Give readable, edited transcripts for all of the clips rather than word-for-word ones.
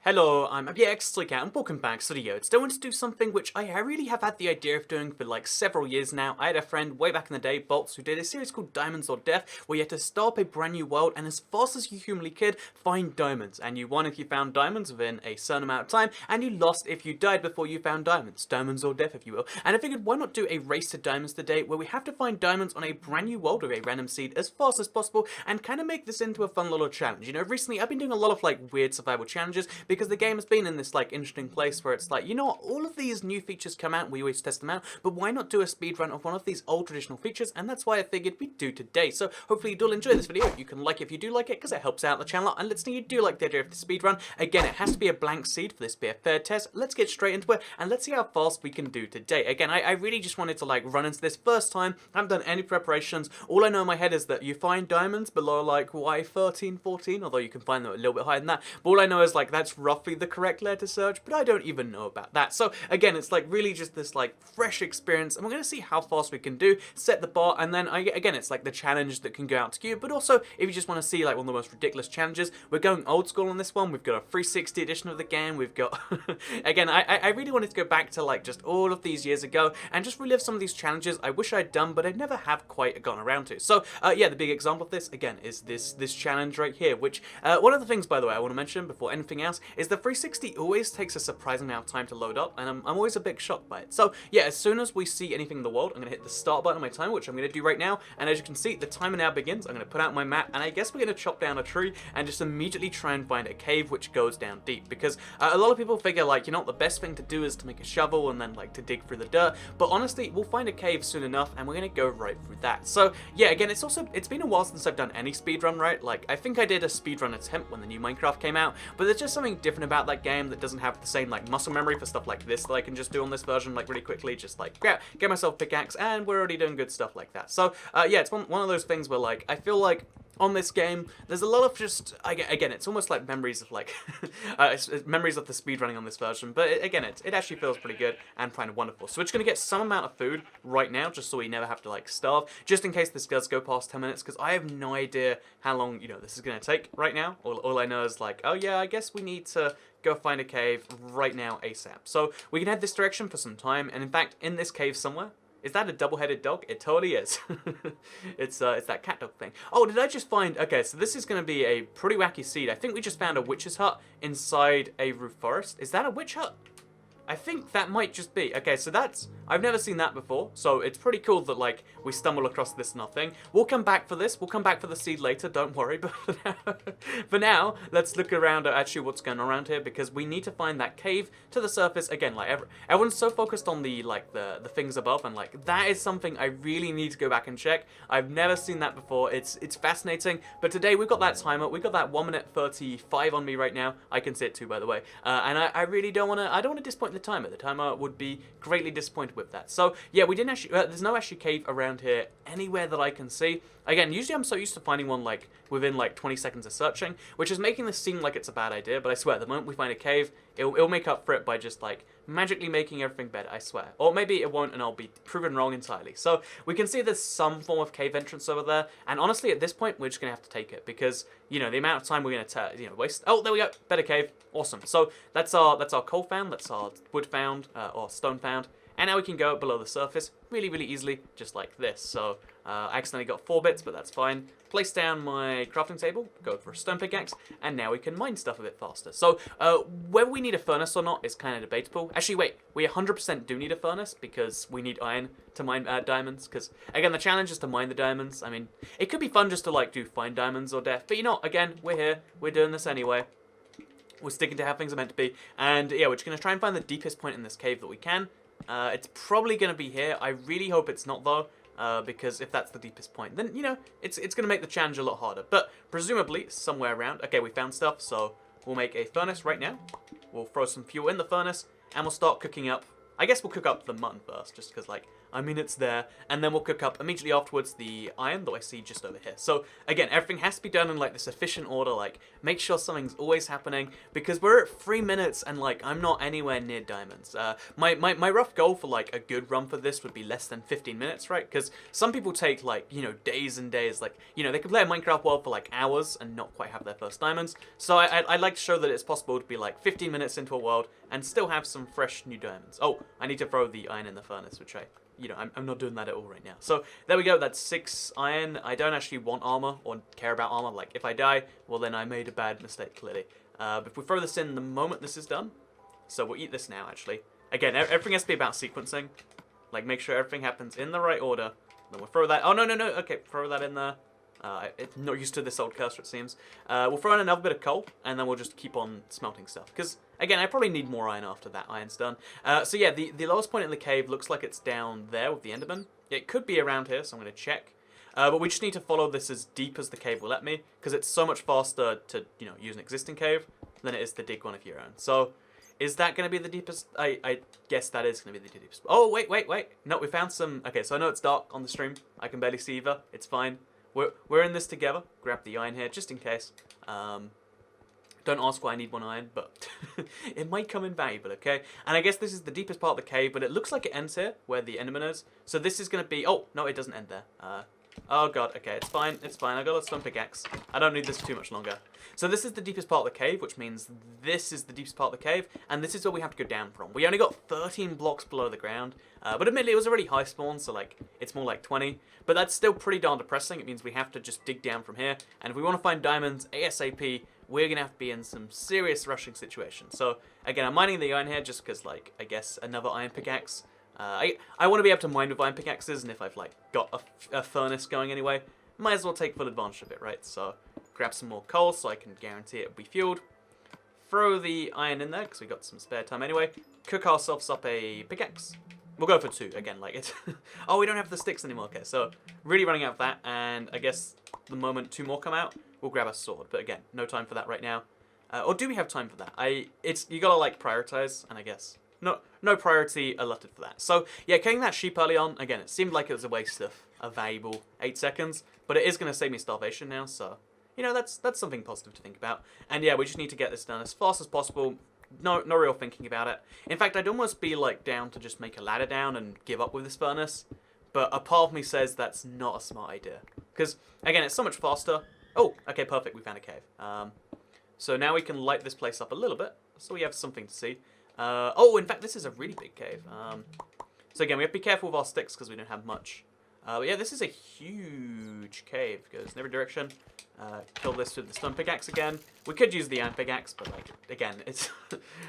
Hello, I'm PX3 and welcome back to the video. Today I want to do something which I really have had the idea of doing for like several years now. I had a friend way back in the day, Bolts, who did a series called Diamonds or Death, where you had to start up a brand new world and as fast as you humanly could, find diamonds. And you won if you found diamonds within a certain amount of time, and you lost if you died before you found diamonds. Diamonds or Death, if you will. And I figured, why not do a race to diamonds today, where we have to find diamonds on a brand new world with a random seed as fast as possible, and kind of make this into a fun little challenge. You know, recently I've been doing a lot of like weird survival challenges, because the game has been in this like interesting place where it's like, you know what, all of these new features come out, we always test them out, but why not do a speedrun of one of these old traditional features? And that's why I figured we'd do today. So hopefully you do enjoy this video. You can like it if you do like it, because it helps out the channel, and let's say you do like the idea of the speedrun. Again, it has to be a blank seed for this to be a fair test. Let's get straight into it, and let's see how fast we can do today. Again, I really just wanted to like run into this first time. I haven't done any preparations. All I know in my head is that you find diamonds below like Y13, 14, although you can find them a little bit higher than that. But all I know is like that's roughly the correct layer to search, but I don't even know about that. So again, it's like really just this like fresh experience, and we're going to see how fast we can do, set the bar, and then again, it's like the challenge that can go out to you, but also if you just want to see like one of the most ridiculous challenges, we're going old school on this one. We've got a 360 edition of the game. We've got again, I really wanted to go back to like just all of these years ago and just relive some of these challenges I wish I'd done, but I never have quite gotten around to. So yeah, the big example of this again is this challenge right here, which one of the things, by the way, I want to mention before anything else is the 360 always takes a surprising amount of time to load up, and I'm always a bit shocked by it. So yeah, as soon as we see anything in the world, I'm going to hit the start button on my timer, which I'm going to do right now, and as you can see, the timer now begins. I'm going to put out my map, and I guess we're going to chop down a tree and just immediately try and find a cave which goes down deep, because a lot of people figure like, you know, the best thing to do is to make a shovel and then like to dig through the dirt, but honestly, we'll find a cave soon enough, and we're going to go right through that. So yeah, again, it's been a while since I've done any speedrun, right? Like, I think I did a speedrun attempt when the new Minecraft came out, but there's just something different about that game that doesn't have the same like muscle memory for stuff like this that I can just do on this version like really quickly, just like get myself a pickaxe, and we're already doing good stuff like that. So yeah, it's one of those things where like I feel like on this game, there's a lot of just, again, it's almost like memories of like, memories of the speedrunning on this version, but again, it actually feels pretty good and kind of wonderful. So we're just going to get some amount of food right now, just so we never have to like starve, just in case this does go past 10 minutes, because I have no idea how long, you know, this is going to take right now. All I know is like, oh yeah, I guess we need to go find a cave right now ASAP. So we can head this direction for some time, and in fact, in this cave somewhere, is that a double-headed dog? It totally is. It's that cat dog thing. Oh, did I just find... Okay, so this is going to be a pretty wacky seed. I think we just found a witch's hut inside a roof forest. Is that a witch hut? I think that might just be. Okay, so that's... I've never seen that before, so it's pretty cool that, like, we stumble across this nothing. We'll come back for this. We'll come back for the seed later, don't worry. But for now, let's look around at actually what's going on around here, because we need to find that cave to the surface. Again, like, everyone's so focused on the, like, the things above, and, like, that is something I really need to go back and check. I've never seen that before. It's fascinating, but today we've got that timer. We've got that 1 minute 35 on me right now. I can see it too, by the way. And I really don't want to... I don't want to disappoint the timer. The timer would be greatly disappointed with that. So yeah, we didn't actually there's no actually cave around here anywhere that I can see. Again, usually I'm so used to finding one like within like 20 seconds of searching, which is making this seem like it's a bad idea, but I swear the moment we find a cave, it'll make up for it by just like magically making everything better, I swear. Or maybe it won't, and I'll be proven wrong entirely. So we can see there's some form of cave entrance over there, and honestly at this point we're just gonna have to take it, because you know the amount of time we're gonna waste. Oh, there we go, better cave, awesome. So that's our coal found, that's our wood found, or stone found. And now we can go below the surface really, really easily, just like this. So I accidentally got 4 bits, but that's fine. Place down my crafting table, go for a stone pickaxe, and now we can mine stuff a bit faster. So whether we need a furnace or not is kind of debatable. Actually, wait, we 100% do need a furnace, because we need iron to mine diamonds. Because, again, the challenge is to mine the diamonds. I mean, it could be fun just to, like, do find diamonds or death. But, you know, again, we're here. We're doing this anyway. We're sticking to how things are meant to be. And, yeah, we're just going to try and find the deepest point in this cave that we can. It's probably going to be here. I really hope it's not, though, because if that's the deepest point, then, you know, it's going to make the challenge a lot harder. But presumably somewhere around. Okay, we found stuff, so we'll make a furnace right now. We'll throw some fuel in the furnace, and we'll start cooking up. I guess we'll cook up the mutton first, just because, like, I mean it's there, and then we'll cook up immediately afterwards the iron that I see just over here. So again, everything has to be done in like this efficient order, like make sure something's always happening, because we're at 3 minutes and like I'm not anywhere near diamonds. My rough goal for like a good run for this would be less than 15 minutes, right? Because some people take like, you know, days and days, like, you know, they can play a Minecraft world for like hours and not quite have their first diamonds. So I'd like to show that it's possible to be like 15 minutes into a world and still have some fresh new diamonds. Oh, I need to throw the iron in the furnace, which I'm not doing that at all right now. So there we go, that's 6 iron. I don't actually want armor or care about armor. Like, if I die, well then I made a bad mistake, clearly. But if we throw this in the moment this is done, so we'll eat this now, actually. Again, everything has to be about sequencing. Like, make sure everything happens in the right order. Then we'll throw that, oh no, okay, throw that in there. It's not used to this old cursor, it seems. We'll throw in another bit of coal, and then we'll just keep on smelting stuff. Because, again, I probably need more iron after that iron's done. So yeah, the lowest point in the cave looks like it's down there with the Enderman. It could be around here, so I'm going to check. But we just need to follow this as deep as the cave will let me, because it's so much faster to, you know, use an existing cave than it is to dig one of your own. So, is that going to be the deepest? I guess that is going to be the deepest. Oh, wait. No, we found some... Okay, so I know it's dark on the stream. I can barely see either. It's fine. We're in this together. Grab the iron here, just in case. Don't ask why I need 1 iron, but it might come in valuable, okay? And I guess this is the deepest part of the cave, but it looks like it ends here, where the Enderman is. So this is going to be... Oh, no, it doesn't end there. Oh god, okay, it's fine. I got a stone pickaxe. I don't need this too much longer. So this is the deepest part of the cave, which means this is the deepest part of the cave, and this is where we have to go down from. We only got 13 blocks below the ground, but admittedly it was already high spawn, so like, it's more like 20. But that's still pretty darn depressing. It means we have to just dig down from here, and if we want to find diamonds ASAP, we're going to have to be in some serious rushing situations. So, again, I'm mining the iron here just because, like, I guess another iron pickaxe. I want to be able to mine with iron pickaxes, and if I've like got a furnace going anyway, might as well take full advantage of it, right? So grab some more coal so I can guarantee it'll be fueled. Throw the iron in there because we got some spare time anyway. Cook ourselves up a pickaxe. We'll go for 2 again, like it's. Oh, we don't have the sticks anymore. Okay, so really running out of that, and I guess the moment 2 more come out, we'll grab a sword. But again, no time for that right now. Or do we have time for that? You gotta like prioritize, and I guess. No priority allotted for that. So, yeah, killing that sheep early on, again, it seemed like it was a waste of a valuable 8 seconds, but it is going to save me starvation now, so, you know, that's something positive to think about. And yeah, we just need to get this done as fast as possible. No real thinking about it. In fact, I'd almost be, like, down to just make a ladder down and give up with this furnace, but a part of me says that's not a smart idea. Because, again, it's so much faster. Oh, okay, perfect, we found a cave. So now we can light this place up a little bit, so we have something to see. Oh, in fact, this is a really big cave. So again, we have to be careful with our sticks because we don't have much. But yeah, this is a huge cave. Goes in every direction. Kill this with the stone pickaxe again. We could use the iron pickaxe, but like again, it's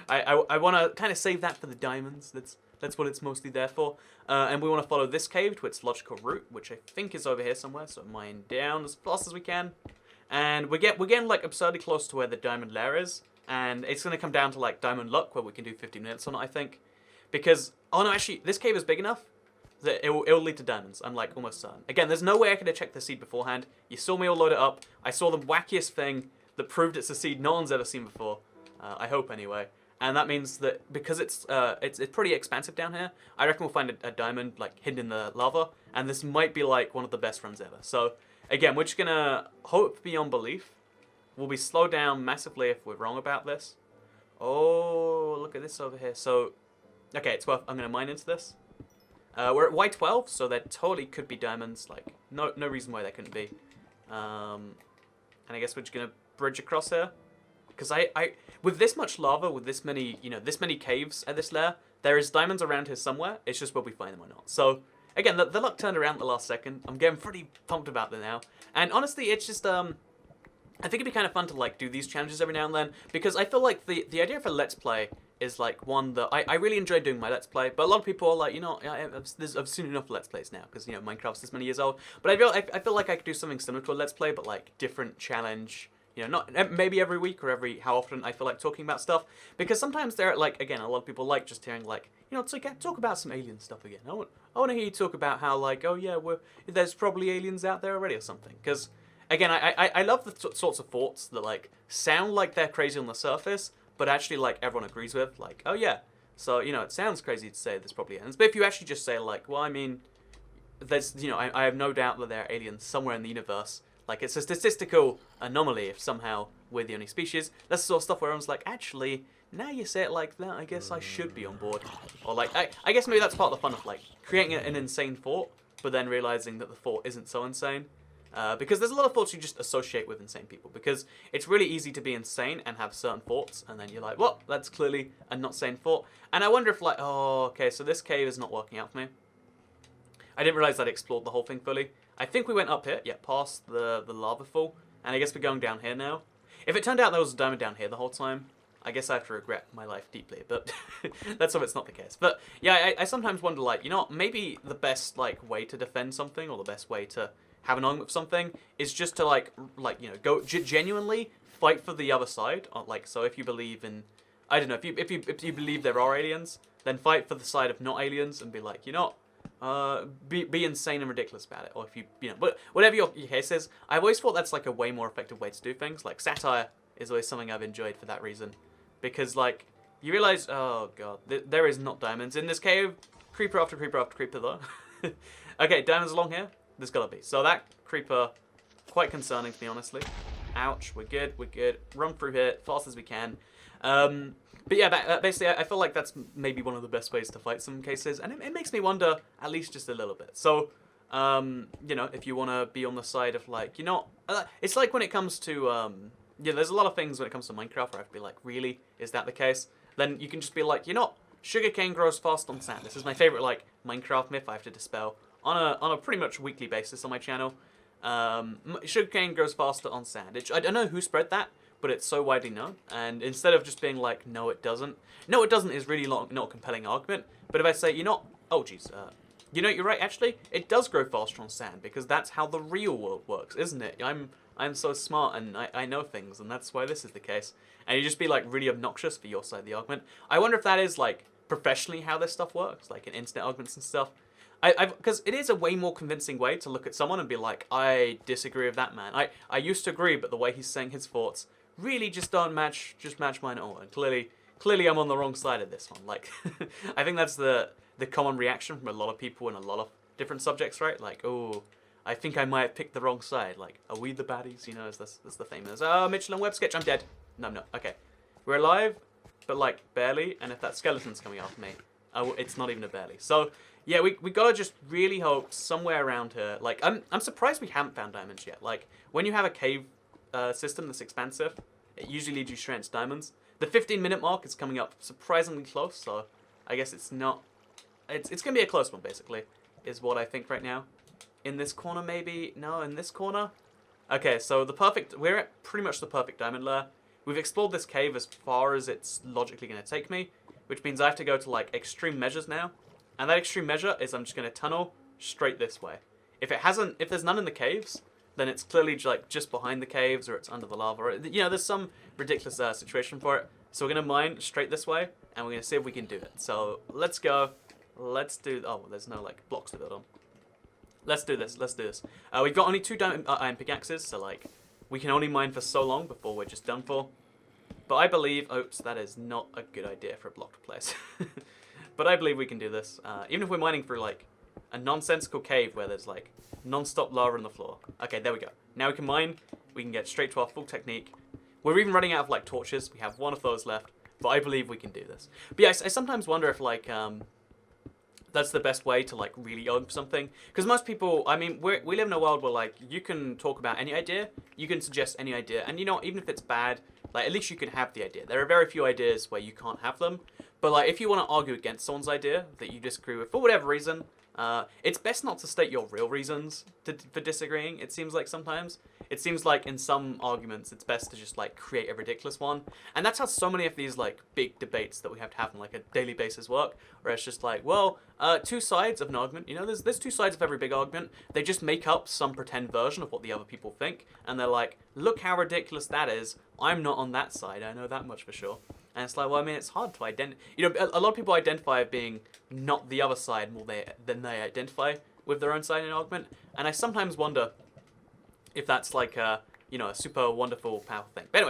I want to kind of save that for the diamonds. That's what it's mostly there for. And we want to follow this cave to its logical route, which I think is over here somewhere. So mine down as fast as we can. And we're getting like absurdly close to where the diamond lair is. And it's going to come down to, like, diamond luck, where we can do 15 minutes on it, I think. Because, oh no, actually, this cave is big enough that it will lead to diamonds. I'm, like, almost certain. Again, there's no way I could have checked the seed beforehand. You saw me all load it up. I saw the wackiest thing that proved it's a seed no one's ever seen before. I hope, anyway. And that means that because it's pretty expansive down here, I reckon we'll find a diamond, like, hidden in the lava. And this might be, like, one of the best runs ever. So, again, we're just going to hope beyond belief. We'll be slowed down massively if we're wrong about this. Oh, look at this over here. So, okay, it's worth. I'm going to mine into this. We're at Y12, so there totally could be diamonds. Like, no reason why there couldn't be. And I guess we're just going to bridge across here. Because with this much lava, with this many, this many caves at this lair, there is diamonds around here somewhere. It's just whether we find them or not. So, again, the luck turned around at the last second. I'm getting pretty pumped about it now. And honestly, it's just, I think it'd be kind of fun to like do these challenges every now and then, because I feel like the idea for Let's Play is like one that I really enjoy doing my Let's Play, but a lot of people are like, I've seen enough Let's Plays now, because, Minecraft's this many years old, but I feel like I could do something similar to a Let's Play, but like different challenge, not maybe every week or how often I feel like talking about stuff, because sometimes there are like, again, a lot of people like just hearing like, talk about some alien stuff again. I want to hear you talk about how like, oh yeah, there's probably aliens out there already or something, because again, I love the sorts of thoughts that, like, sound like they're crazy on the surface, but actually, like, everyone agrees with. Like, oh, yeah, So, you know, it sounds crazy to say there's probably aliens, but if you actually just say, like, well, I mean, there's, you know, I have no doubt that there are aliens somewhere in the universe. Like, it's a statistical anomaly if somehow we're the only species. That's the sort of stuff where everyone's like, actually, now you say it like that, I guess I should be on board. Or, like, I guess maybe that's part of the fun of, like, creating an insane thought, but then realizing that the thought isn't so insane. Because there's a lot of thoughts you just associate with insane people. Because it's really easy to be insane and have certain thoughts, and then you're like, well, that's clearly a not sane thought. And I wonder if, like, oh, okay, so this cave is not working out for me. I didn't realize I'd explored the whole thing fully. I think we went up here, yeah, past the lava fall, and I guess we're going down here now. If it turned out there was a diamond down here the whole time, I guess I have to regret my life deeply, but let's hope it's not the case. But yeah, I sometimes wonder, like, you know, maybe the best, like, way to defend something, or the best way to have an argument with something, is just to, like you know, go genuinely fight for the other side. Like, so if you believe in, I don't know, if you believe there are aliens, then fight for the side of not aliens, and be like, you know, be insane and ridiculous about it. Or if you know, but whatever your case is, I've always thought that's, like, a way more effective way to do things. Like, satire is always something I've enjoyed for that reason. Because, like, you realize, oh god, there is not diamonds in this cave. Creeper after creeper after creeper, though. Okay, diamonds along here? There's gotta be. So that creeper, quite concerning to me, honestly. Ouch, we're good, we're good. Run through here, fast as we can. But yeah, basically, I feel like that's maybe one of the best ways to fight some cases. And it makes me wonder, at least just a little bit. So, you know, if you want to be on the side of, like, you know, it's like when it comes to, yeah, there's a lot of things when it comes to Minecraft where I have to be like, really? Is that the case? Then you can just be like, you know, sugarcane grows fast on sand. This is my favorite, like, Minecraft myth I have to dispel on a pretty much weekly basis on my channel. Sugarcane grows faster on sand. I don't know who spread that, but it's so widely known. And instead of just being like, no, it doesn't. No, it doesn't is really not a compelling argument. But if I say, you know, oh, geez, you know, you're right, actually, it does grow faster on sand because that's how the real world works, isn't it? I'm so smart and I know things, and that's why this is the case. And you just be, like, really obnoxious for your side of the argument. I wonder if that is, like, professionally how this stuff works, like in internet arguments and stuff. Because it is a way more convincing way to look at someone and be like, I disagree with that man. I used to agree, but the way he's saying his thoughts really just don't match mine at all. And clearly I'm on the wrong side of this one. Like, I think that's the common reaction from a lot of people in a lot of different subjects, right? Like, oh, I think I might have picked the wrong side. Like, are we the baddies? You know, that's the famous, Mitchell and Webb sketch, I'm dead. No, I'm not. Okay. We're alive, but, like, barely. And if that skeleton's coming after me, it's not even a barely. So, yeah, we gotta just really hope somewhere around here. Like, I'm surprised we haven't found diamonds yet. Like, when you have a cave system that's expansive, it usually leads you straight into diamonds. The 15-minute mark is coming up surprisingly close, so I guess it's not... It's gonna be a close one, basically, is what I think right now. In this corner, maybe? No, in this corner? Okay, so we're at pretty much the perfect diamond layer. We've explored this cave as far as it's logically gonna take me, which means I have to go to, like, extreme measures now. And that extreme measure is I'm just gonna tunnel straight this way. If there's none in the caves, then it's clearly, like, just behind the caves, or it's under the lava. Or, you know, there's some ridiculous situation for it. So we're gonna mine straight this way, and we're gonna see if we can do it. So let's go. Let's do... Oh, there's no, like, blocks to build on. Let's do this. Let's do this. We've got only 2 iron pickaxes, so, like, we can only mine for so long before we're just done for. But I believe... Oops, that is not a good idea for a blocked place. But I believe we can do this. Even if we're mining through, like, a nonsensical cave where there's, like, non-stop lava on the floor. Okay, there we go. Now we can mine. We can get straight to our full technique. We're even running out of, like, torches. We have 1 of those left. But I believe we can do this. But yeah, I sometimes wonder if, like, that's the best way to, like, really own something. Because most people, I mean, we live in a world where, like, you can talk about any idea. You can suggest any idea. And, you know, even if it's bad, like, at least you can have the idea. There are very few ideas where you can't have them. But, like, if you want to argue against someone's idea that you disagree with for whatever reason, it's best not to state your real reasons for disagreeing, it seems like sometimes. It seems like in some arguments it's best to just, like, create a ridiculous one. And that's how so many of these, like, big debates that we have to have on, like, a daily basis work, where it's just like, well, 2 sides of an argument, you know, there's 2 sides of every big argument. They just make up some pretend version of what the other people think, and they're like, look how ridiculous that is. I'm not on that side, I know that much for sure. And it's like, well, I mean, it's hard to identify. You know, a lot of people identify as being not the other side more than they identify with their own side in an argument. And I sometimes wonder if that's like a, you know, a super wonderful, powerful thing. But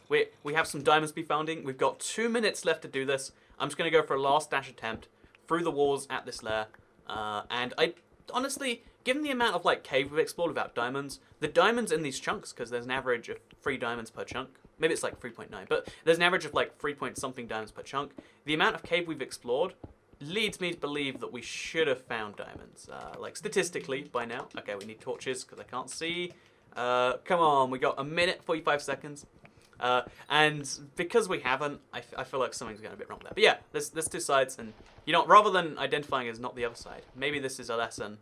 anyway, we have some diamonds to be founding. We've got 2 minutes left to do this. I'm just going to go for a last dash attempt through the walls at this lair. And I honestly, given the amount of like cave we've explored without diamonds, the diamonds in these chunks, because there's an average of 3 diamonds per chunk. Maybe it's like 3.9, but there's an average of like 3 point something diamonds per chunk. The amount of cave we've explored leads me to believe that we should have found diamonds. Like statistically by now. Okay, we need torches because I can't see. Come on, we got a minute, 45 seconds. And because we haven't, I feel like something's going a bit wrong there. But yeah, there's 2 sides, and you know, rather than identifying as not the other side, maybe this is a lesson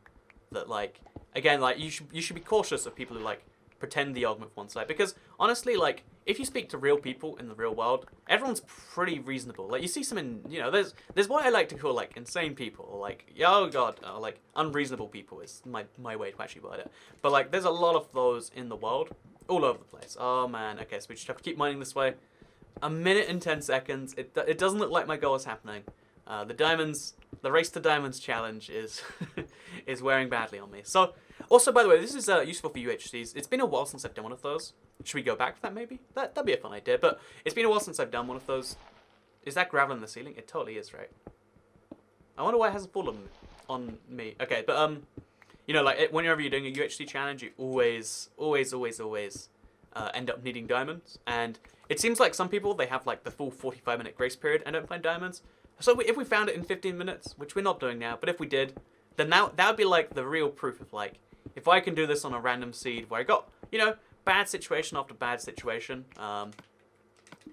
that, like, again, like, you should be cautious of people who, like, pretend the argument for one side. Because, honestly, like, if you speak to real people in the real world, everyone's pretty reasonable. Like, you see some in, you know, there's what I like to call, like, insane people, or, like, oh god, like, unreasonable people is my way to actually word it. But, like, there's a lot of those in the world, all over the place. Oh, man, okay, so we just have to keep mining this way. A minute and 10 seconds, it doesn't look like my goal is happening. The Race to Diamonds challenge is is wearing badly on me. So, also, by the way, this is useful for UHCs. It's been a while since I've done one of those. Should we go back for that, maybe? That'd be a fun idea, but it's been a while since I've done one of those. Is that gravel in the ceiling? It totally is, right? I wonder why it hasn't fallen on me. Okay, but, you know, like, whenever you're doing a UHC challenge, you always end up needing diamonds. And it seems like some people, they have, like, the full 45-minute grace period and don't find diamonds. So if we found it in 15 minutes, which we're not doing now, but if we did, then that would be, like, the real proof of, like, if I can do this on a random seed where I got, you know, bad situation after bad situation,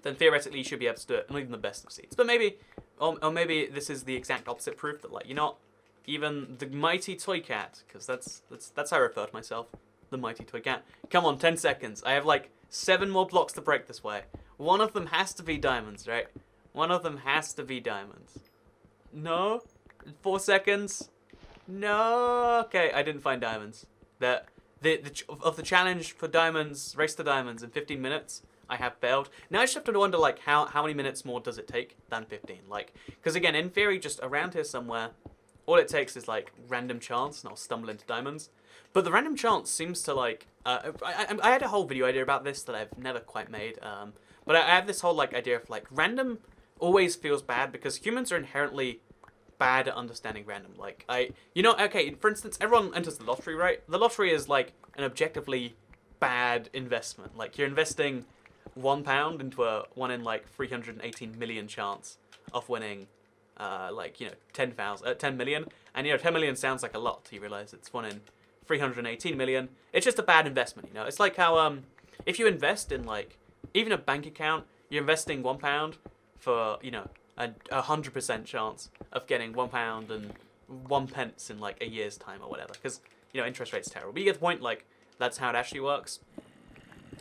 then theoretically you should be able to do it on even the best of seeds. But maybe, or maybe this is the exact opposite proof that, like, you're not even the mighty toy cat, because that's how I refer to myself, the mighty toy cat. Come on, 10 seconds. I have, like, 7 more blocks to break this way. One of them has to be diamonds, right? One of them has to be diamonds. No? 4 seconds? No. Okay, I didn't find diamonds. Of the challenge for diamonds, Race to Diamonds in 15 minutes, I have failed. Now I just have to wonder, like, how many minutes more does it take than 15? Like, because again, in theory, just around here somewhere, all it takes is, like, random chance, and I'll stumble into diamonds. But the random chance seems to, like, I had a whole video idea about this that I've never quite made. But I have this whole, like, idea of, like, random always feels bad because humans are inherently bad at understanding random. Like, you know, okay, for instance, everyone enters the lottery, right? The lottery is, like, an objectively bad investment. Like, you're investing £1 into a 1 in, like, 318 million chance of winning, like, you know, 10 million. And, you know, 10 million sounds like a lot. You realize it's 1 in 318 million. It's just a bad investment, you know? It's like how, if you invest in, like, even a bank account, you're investing £1 for, you know, a 100% chance of getting £1 and 1 pence in, like, a year's time or whatever. Because, you know, interest rate's terrible. But you get the point, like, that's how it actually works.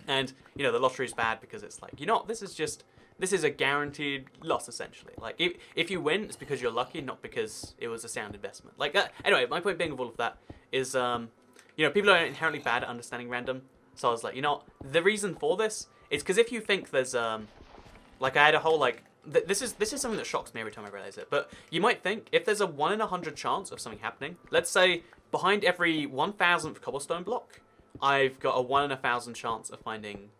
And, you know, the lottery's bad because it's like, you know, this is a guaranteed loss, essentially. Like, if you win, it's because you're lucky, not because it was a sound investment. Like, anyway, my point being of all of that is, you know, people are inherently bad at understanding random. So I was like, you know, the reason for this is because if you think there's, like, I had a whole, like, this is something that shocks me every time I realize it. But you might think, if there's a 1 in 100 chance of something happening, let's say behind every 1,000th cobblestone block, I've got a 1 in 1,000 chance of finding,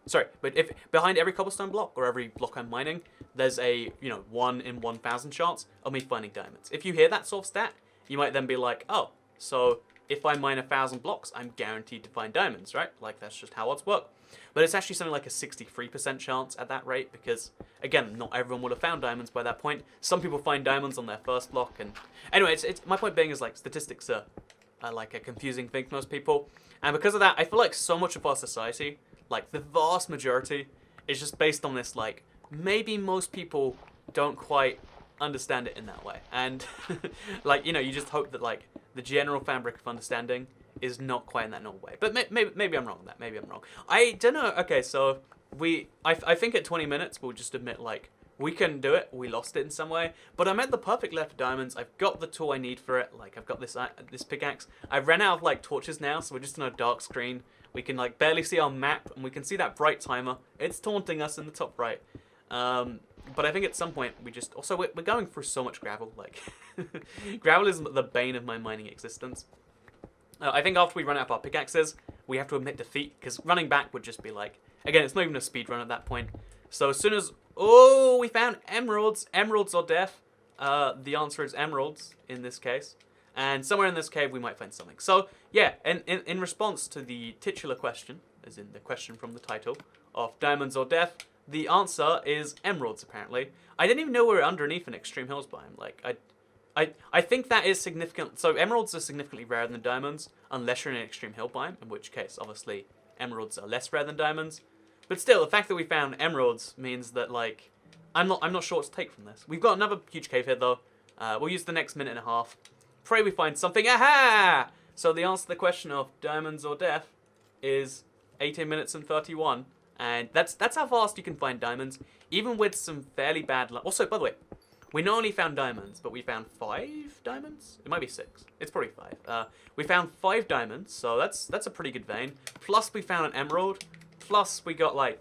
sorry, but if behind every cobblestone block or every block I'm mining, there's a, you know, 1 in 1,000 chance of me finding diamonds. If you hear that sort of stat, you might then be like, oh, so if I mine 1,000 blocks, I'm guaranteed to find diamonds, right? Like, that's just how odds work. But it's actually something like a 63% chance at that rate because, again, not everyone would have found diamonds by that point. Some people find diamonds on their first block. And anyway, it's my point being is, like, statistics are like a confusing thing for most people. And because of that, I feel like so much of our society, like the vast majority, is just based on this, like, maybe most people don't quite understand it in that way. And, like, you know, you just hope that, like, the general fabric of understanding is not quite in that normal way. But maybe I'm wrong on that. Maybe I'm wrong. I don't know. Okay, so I think at 20 minutes we'll just admit, like, we couldn't do it. We lost it in some way. But I'm at the perfect level of diamonds. I've got the tool I need for it. Like, I've got this pickaxe. I've ran out of, like, torches now, so we're just on a dark screen. We can, like, barely see our map, and we can see that bright timer. It's taunting us in the top right. But I think at some point we just... Also, we're going through so much gravel. Like, gravel is the bane of my mining existence. I think after we run out of our pickaxes, we have to admit defeat, because running back would just be like... Again, it's not even a speed run at that point. So as soon as, oh, we found emeralds. Emeralds or death. The answer is emeralds in this case. And somewhere in this cave we might find something. So, yeah, in response to the titular question, as in the question from the title, of diamonds or death, the answer is emeralds, apparently. I didn't even know we were underneath an extreme hills biome. Like, I think that is significant. So emeralds are significantly rarer than diamonds, unless you're in an extreme hill biome, in which case, obviously, emeralds are less rare than diamonds. But still, the fact that we found emeralds means that, like, I'm not sure what to take from this. We've got another huge cave here, though. We'll use the next minute and a half. Pray we find something. Aha! So the answer to the question of diamonds or death is 18 minutes and 31. And that's how fast you can find diamonds, even with some fairly bad luck. Also, by the way, we not only found diamonds, but we found 5 diamonds? It might be 6. It's probably 5. We found 5 diamonds, so that's a pretty good vein. Plus we found an emerald. Plus we got, like,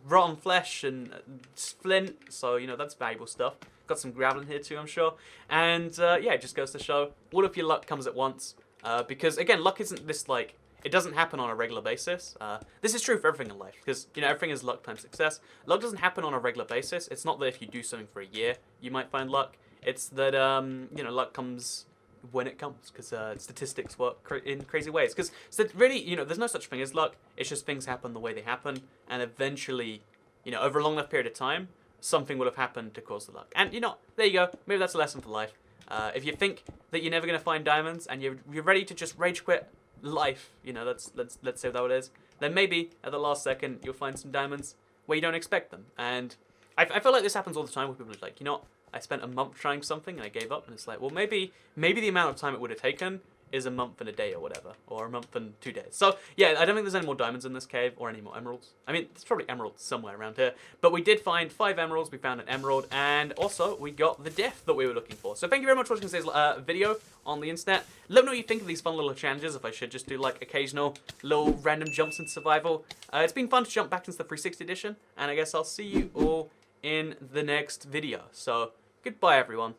rotten flesh and flint. So, you know, that's valuable stuff. Got some gravel in here too, I'm sure. And, yeah, it just goes to show all of your luck comes at once. Because, again, luck isn't this, like, it doesn't happen on a regular basis. This is true for everything in life, because, you know, everything is luck times success. Luck doesn't happen on a regular basis. It's not that if you do something for a year, you might find luck. It's that, you know, luck comes when it comes, because statistics work in crazy ways. Because, so really, you know, there's no such thing as luck. It's just things happen the way they happen, and eventually, you know, over a long enough period of time, something will have happened to cause the luck. And, you know, there you go. Maybe that's a lesson for life. If you think that you're never going to find diamonds, and you're ready to just rage quit life, you know, let's say that it is, then maybe at the last second you'll find some diamonds where you don't expect them. And I feel like this happens all the time where people are like, you know, I spent a month trying something and I gave up, and it's like, well, maybe the amount of time it would have taken is a month and a day or whatever, or a month and 2 days. So yeah, I don't think there's any more diamonds in this cave or any more emeralds. I mean, there's probably emeralds somewhere around here, but we did find 5 emeralds. We found an emerald, and also we got the death that we were looking for. So thank you very much for watching today's video on the internet. Let me know what you think of these fun little challenges, if I should just do like occasional little random jumps in survival. It's been fun to jump back into the 360 edition, and I guess I'll see you all in the next video. So goodbye, everyone.